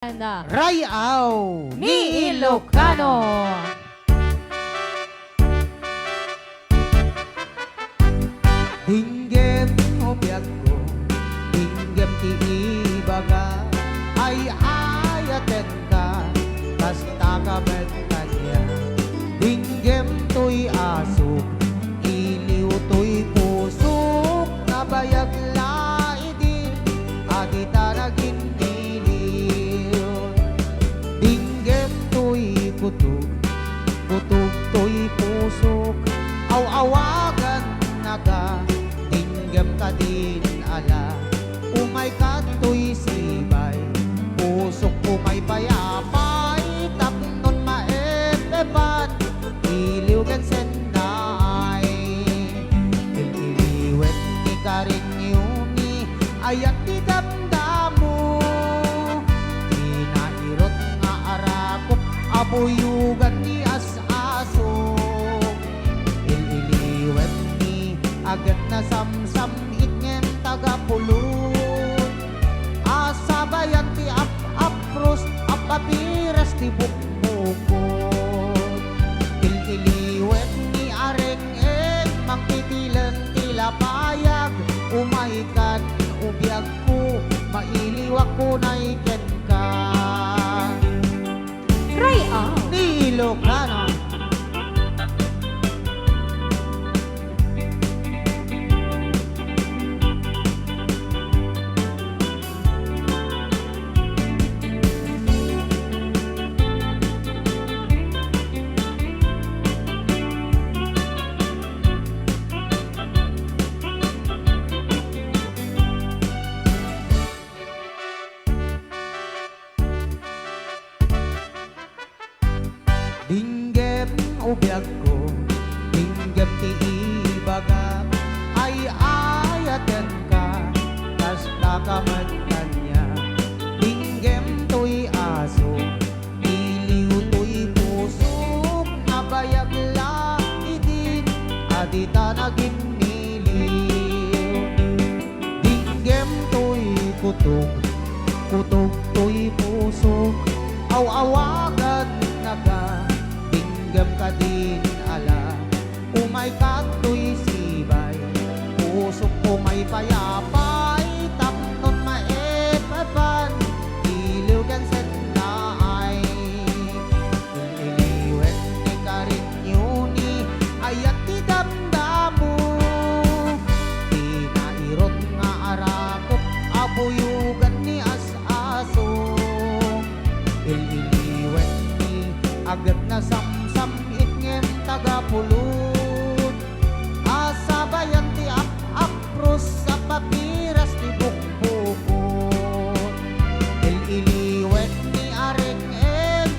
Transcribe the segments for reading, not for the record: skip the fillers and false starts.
Rayaw ni Ilocano. Dinggem obyag ko, dinggem ti ibaga, ay ayaten ka, basta ka kanya. Dinggem to'y asok, iliw to'y pusok, nabayag laidi, adita naging iliw. Dinggem to'y kutog, kutog to'y pusok, aw-awagan naga, dinggem ka din ala, umay ka to'y sibay, pusok umay payapay, tapnon maepepan, iliw ken senday. Iliwet ni karing yuni, ayat ti damdamo, inahirot nga arakop, abuyugan ni as-aso. Iliwet ni agat na samsam itngem tagapulun, asabayan ti ap-apros apapiras ti bukbukon. Iliwet ni areng mangtitilan ti lapayag, umaikan ubiyag ko, mailiwak ko na iken ka. Rayaw Ni Ilocano. Dinggem ubiyag ko, dinggem ti ibaga, ay ayaten ka, basta ka kanya. Dinggem to'y aso, iliw to'y pusok, nabayag laidin, adita naging niliw. Dinggem to'y kutog, kutog to'y pusok, aw-awagan naga, dinggem ka din ala, umay ka to'y sibay, pusok umay payapay, tapnon maepapan, iliw ken senday. Iliwet ni karing yuni, ayat ti damdamo, inairot nga arakop, abuyugan ni as-aso. Iliwet ni agat na samsam itngem tagapulun, asabayan ti ap-apros sa papiras ti bukbukon. Iliwet ni areng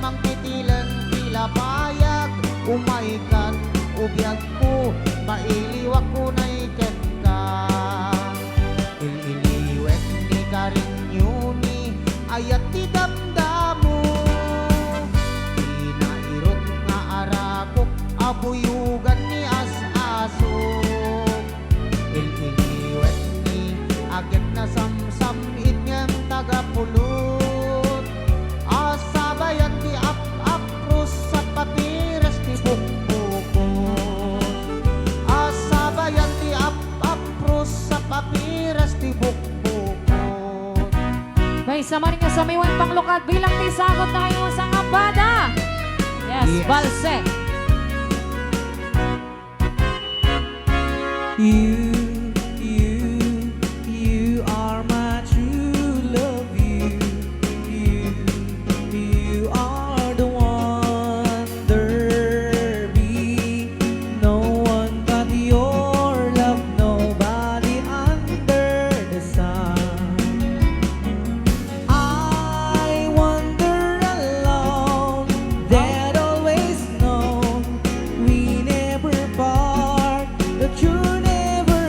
mangtitilan ti lapayag, umaikan ubiyag ko, mailiwak ko na iken ka. Iliwet ni karing yuni, ayat ti damdamo, inairot nga arakop, abuyugan ni as-aso. Iliwet ni agat na samsam itngem tagapulot, asabayan ti ap-apros sa papiras ti bukbukon. Asabayan ti ap-apros sa papiras ti bukbukon. may sama rin nga sa may panglukad bilang tisagot na kayo sa ngabada. Yes, Yes. Balse. You are my true love. You are the one. There be no one but your love, nobody under the sun. I wander alone, that always known we never part, but you never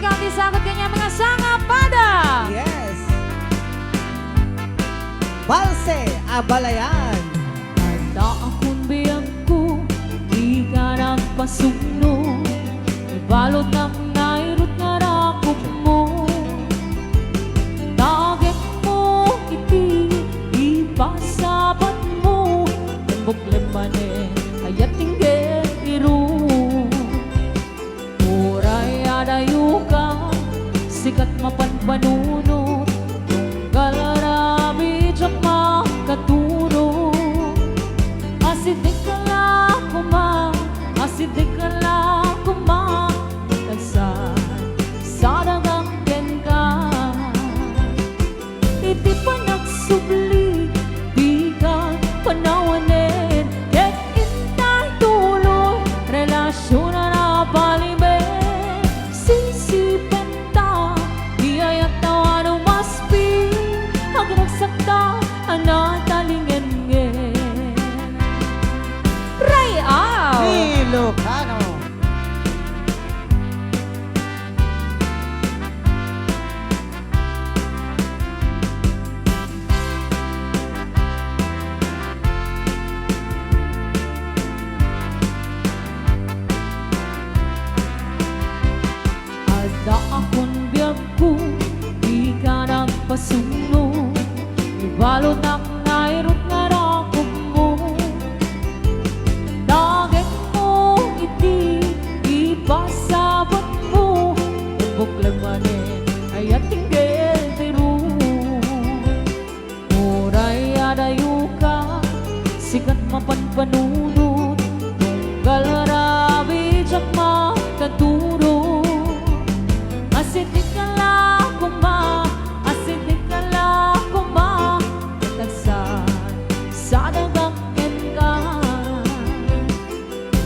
ikaw di sagot kanya mga sangapada. Yes. Balse Abalayan. Handa akong biyag ko, di ka nagpasuno. Ibalot ng nairot nga rakop mo. Tagit mo, iti, ipasabat mo. Tembok manen, ayat tinggal iru. Muray adayo ka, sikat mapanpanunot. Tunggal arabi, tsak makaturo. Asidik ka lang kuma, asidik ka lang kuma. Tagsan, sadagang ka. Iti pa nagsubli, di ka panawanin. Ket intay tuloy, relasyon na napalimin. Sisipan ta, di ayat tawa no maspi. Agnagsakta, anatalingen-ngen. Ray out! Ilocano. Ada akong biyag ko, di ka nagpasuno. Ibalot ang nairot nga rakop mo. Dagit mo, iti, ipasabot mo. Tembok manen, ayat tinggal tiru. Muray adayo ka, sikat mapanpanunot. Tunggal arabi, tsak makaturo. Asidik ka lang kuma, asidik ka lang kuma. Tagsan, sadagang ka.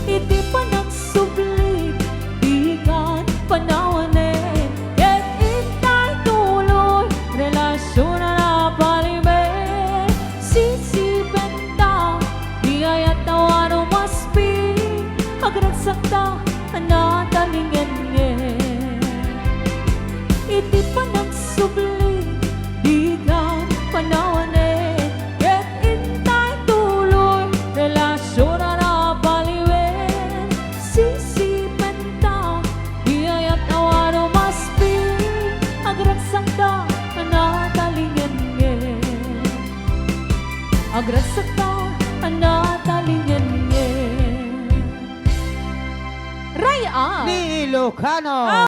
Iti pa nagsubli, di ka panawanin. Ket intay tuloy, relasyon na napalimin. Sisipen ta, di ayat tawa no maspi. Agnagsakta, anatalingen-ngen. Iti pa nagsubli, di ka panawanin. Ket intay tuloy, relasyon na napaliwin. Sisipen ta, di ayat tawa no maspi. Agnagsakta, anatalingen-ngen. Agnagsakta, anatalingen-ngen. Ray out! Ilocano.